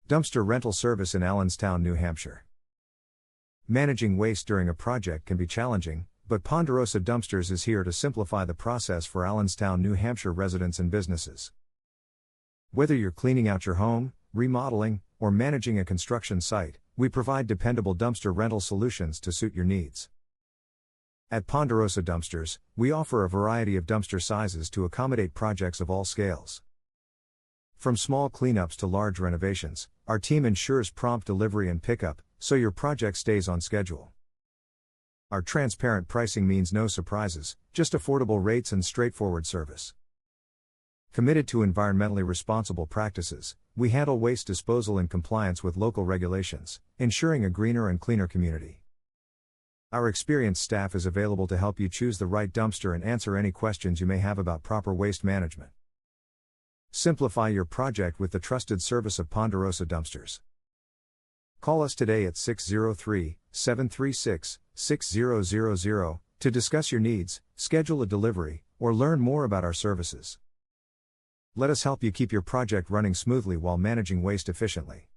Dumpster rental service in Allenstown, New Hampshire. Managing waste during a project can be challenging, but Ponderosa Dumpsters is here to simplify the process for Allenstown, New Hampshire residents and businesses. Whether you're cleaning out your home, remodeling, or managing a construction site, we provide dependable dumpster rental solutions to suit your needs. At Ponderosa Dumpsters, we offer a variety of dumpster sizes to accommodate projects of all scales. From small cleanups to large renovations, our team ensures prompt delivery and pickup, so your project stays on schedule. Our transparent pricing means no surprises, just affordable rates and straightforward service. Committed to environmentally responsible practices, we handle waste disposal in compliance with local regulations, ensuring a greener and cleaner community. Our experienced staff is available to help you choose the right dumpster and answer any questions you may have about proper waste management. Simplify your project with the trusted service of Ponderosa Dumpsters. Call us today at 603-736-6000 to discuss your needs, schedule a delivery, or learn more about our services. Let us help you keep your project running smoothly while managing waste efficiently.